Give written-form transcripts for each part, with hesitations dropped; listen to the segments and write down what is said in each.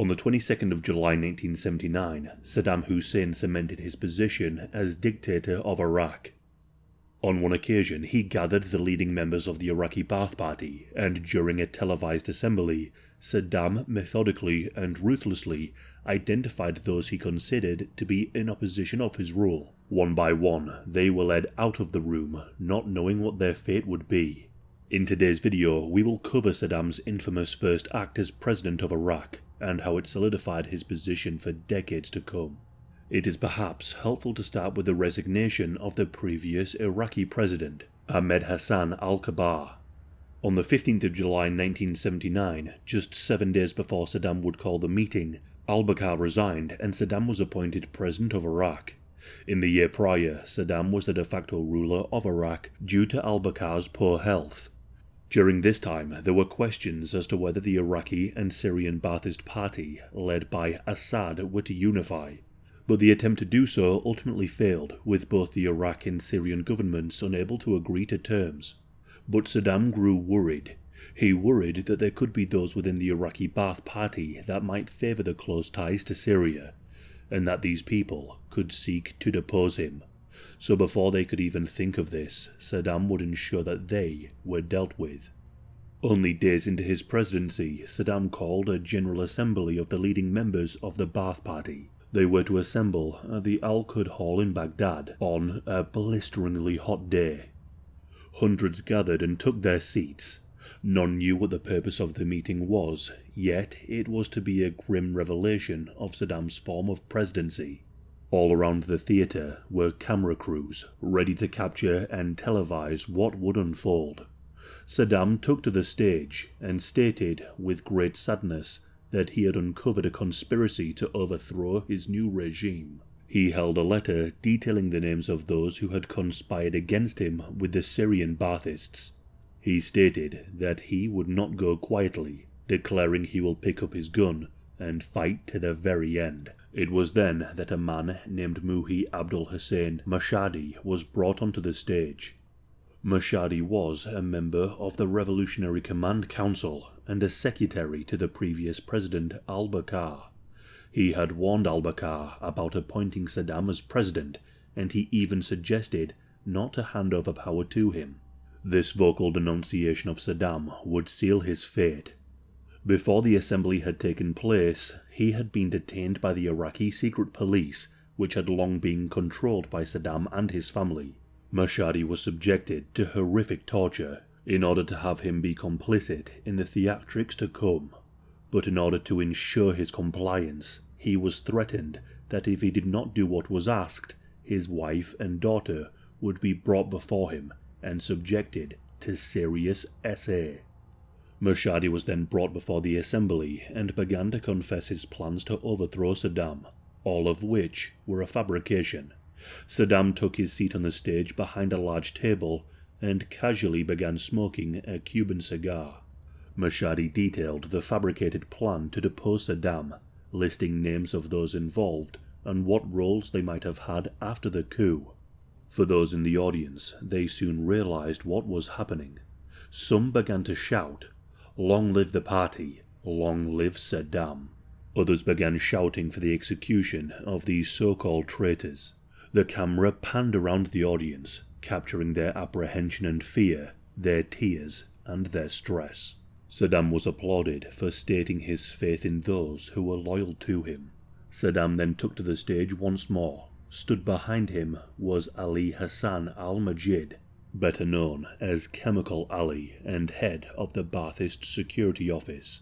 On the 22nd of July 1979, Saddam Hussein cemented his position as dictator of Iraq. On one occasion, he gathered the leading members of the Iraqi Baath Party, and during a televised assembly, Saddam methodically and ruthlessly identified those he considered to be in opposition of his rule. One by one, they were led out of the room, not knowing what their fate would be. In today's video, we will cover Saddam's infamous first act as president of Iraq, and how it solidified his position for decades to come. It is perhaps helpful to start with the resignation of the previous Iraqi president, Ahmed Hassan al-Kabar. On the 15th of July 1979, just 7 days before Saddam would call the meeting, al-Bakr resigned and Saddam was appointed president of Iraq. In the year prior, Saddam was the de facto ruler of Iraq due to al-Bakr's poor health. During this time, there were questions as to whether the Iraqi and Syrian Ba'athist Party, led by Assad, were to unify. But the attempt to do so ultimately failed, with both the Iraq and Syrian governments unable to agree to terms. But Saddam grew worried. He worried that there could be those within the Iraqi Baath Party that might favour the close ties to Syria, and that these people could seek to depose him. So before they could even think of this, Saddam would ensure that they were dealt with. Only days into his presidency, Saddam called a general assembly of the leading members of the Baath Party. They were to assemble at the Al-Qud Hall in Baghdad on a blisteringly hot day. Hundreds gathered and took their seats. None knew what the purpose of the meeting was, yet it was to be a grim revelation of Saddam's form of presidency. All around the theatre were camera crews, ready to capture and televise what would unfold. Saddam took to the stage and stated with great sadness that he had uncovered a conspiracy to overthrow his new regime. He held a letter detailing the names of those who had conspired against him with the Syrian Baathists. He stated that he would not go quietly, declaring he will pick up his gun and fight to the very end. It was then that a man named Muhi Abdul Hussein Mashhadi was brought onto the stage. Mashhadi was a member of the Revolutionary Command Council and a secretary to the previous president al-Bakr. He had warned al-Bakr about appointing Saddam as president, and he even suggested not to hand over power to him. This vocal denunciation of Saddam would seal his fate. Before the assembly had taken place, he had been detained by the Iraqi secret police, which had long been controlled by Saddam and his family. Mashhadi was subjected to horrific torture in order to have him be complicit in the theatrics to come. But in order to ensure his compliance, he was threatened that if he did not do what was asked, his wife and daughter would be brought before him and subjected to serious SA. Mashhadi was then brought before the assembly and began to confess his plans to overthrow Saddam, all of which were a fabrication. Saddam took his seat on the stage behind a large table and casually began smoking a Cuban cigar. Mashhadi detailed the fabricated plan to depose Saddam, listing names of those involved and what roles they might have had after the coup. For those in the audience, they soon realized what was happening. Some began to shout, "Long live the party! Long live Saddam!" Others began shouting for the execution of these so-called traitors. The camera panned around the audience, capturing their apprehension and fear, their tears and their stress. Saddam was applauded for stating his faith in those who were loyal to him. Saddam then took to the stage once more. Stood behind him was Ali Hassan al-Majid, better known as Chemical Ali and head of the Ba'athist Security Office.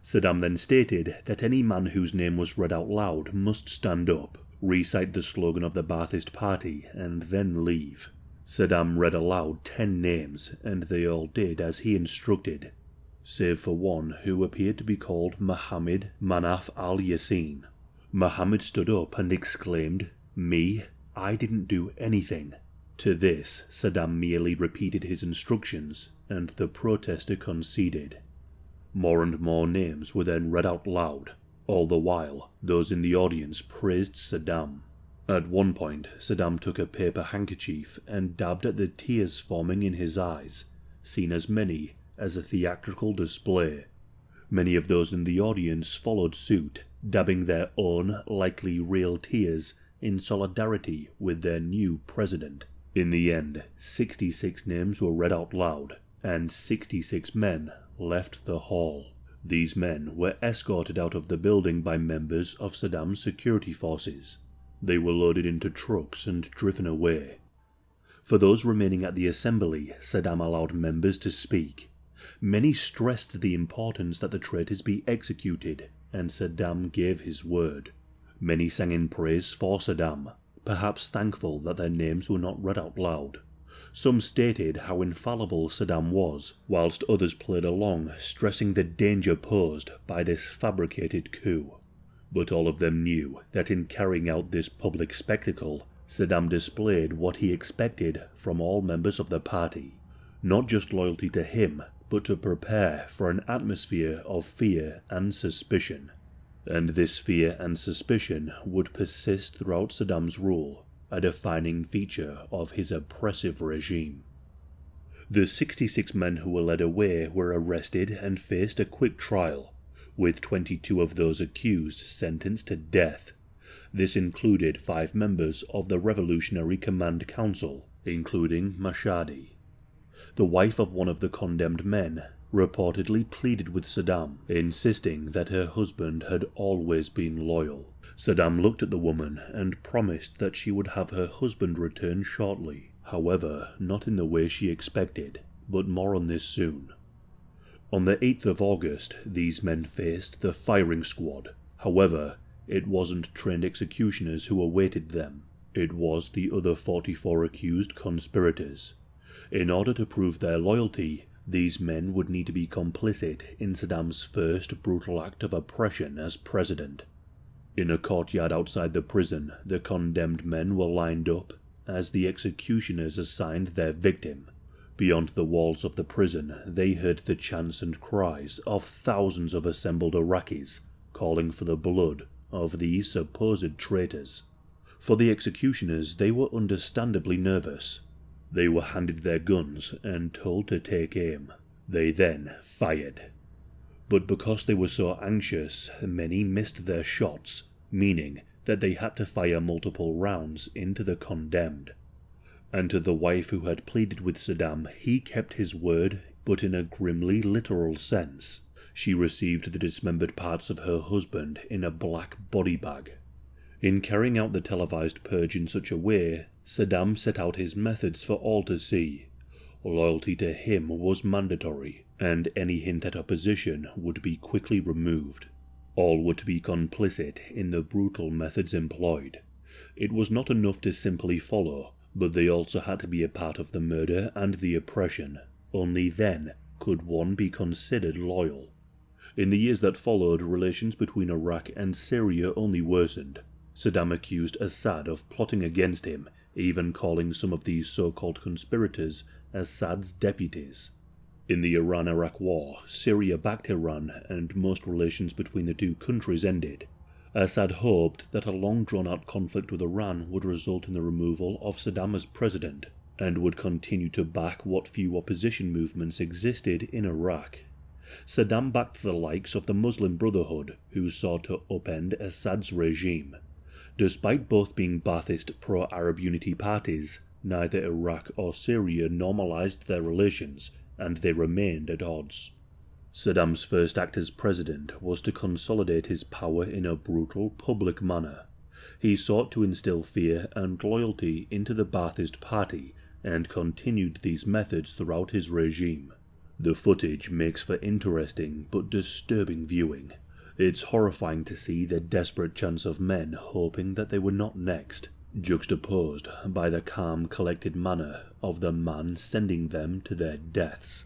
Saddam then stated that any man whose name was read out loud must stand up, recite the slogan of the Ba'athist Party, and then leave. Saddam read aloud 10 names, and they all did as he instructed, save for one who appeared to be called Mohammed Manaf al-Yassin. Mohammed stood up and exclaimed, "Me? I didn't do anything." To this, Saddam merely repeated his instructions, and the protester conceded. More and more names were then read out loud. All the while, those in the audience praised Saddam. At one point, Saddam took a paper handkerchief and dabbed at the tears forming in his eyes, seen as many as a theatrical display. Many of those in the audience followed suit, dabbing their own, likely real tears in solidarity with their new president. In the end, 66 names were read out loud, and 66 men left the hall. These men were escorted out of the building by members of Saddam's security forces. They were loaded into trucks and driven away. For those remaining at the assembly, Saddam allowed members to speak. Many stressed the importance that the traitors be executed, and Saddam gave his word. Many sang in praise for Saddam, perhaps thankful that their names were not read out loud. Some stated how infallible Saddam was, whilst others played along, stressing the danger posed by this fabricated coup. But all of them knew that in carrying out this public spectacle, Saddam displayed what he expected from all members of the party. Not just loyalty to him, but to prepare for an atmosphere of fear and suspicion. And this fear and suspicion would persist throughout Saddam's rule, a defining feature of his oppressive regime. The 66 men who were led away were arrested and faced a quick trial, with 22 of those accused sentenced to death. This included 5 members of the Revolutionary Command Council, including Mashhadi. The wife of one of the condemned men reportedly pleaded with Saddam, insisting that her husband had always been loyal. Saddam looked at the woman and promised that she would have her husband return shortly, however, not in the way she expected, but more on this soon. On the 8th of August, these men faced the firing squad. However, it wasn't trained executioners who awaited them. It was the other 44 accused conspirators. In order to prove their loyalty, these men would need to be complicit in Saddam's first brutal act of oppression as president. In a courtyard outside the prison, the condemned men were lined up as the executioners assigned their victim. Beyond the walls of the prison, they heard the chants and cries of thousands of assembled Iraqis calling for the blood of these supposed traitors. For the executioners, they were understandably nervous. They were handed their guns and told to take aim. They then fired. But because they were so anxious, many missed their shots, meaning that they had to fire multiple rounds into the condemned. And to the wife who had pleaded with Saddam, he kept his word, but in a grimly literal sense. She received the dismembered parts of her husband in a black body bag. In carrying out the televised purge in such a way, Saddam set out his methods for all to see. Loyalty to him was mandatory, and any hint at opposition would be quickly removed. All were to be complicit in the brutal methods employed. It was not enough to simply follow, but they also had to be a part of the murder and the oppression. Only then could one be considered loyal. In the years that followed, relations between Iraq and Syria only worsened. Saddam accused Assad of plotting against him, even calling some of these so-called conspirators Assad's deputies. In the Iran-Iraq War, Syria backed Iran and most relations between the two countries ended. Assad hoped that a long drawn-out conflict with Iran would result in the removal of Saddam as president, and would continue to back what few opposition movements existed in Iraq. Saddam backed the likes of the Muslim Brotherhood, who sought to upend Assad's regime. Despite both being Ba'athist pro-Arab unity parties, neither Iraq or Syria normalized their relations, and they remained at odds. Saddam's first act as president was to consolidate his power in a brutal, public manner. He sought to instill fear and loyalty into the Ba'athist party, and continued these methods throughout his regime. The footage makes for interesting but disturbing viewing. It's horrifying to see the desperate chants of men hoping that they were not next, juxtaposed by the calm, collected manner of the man sending them to their deaths.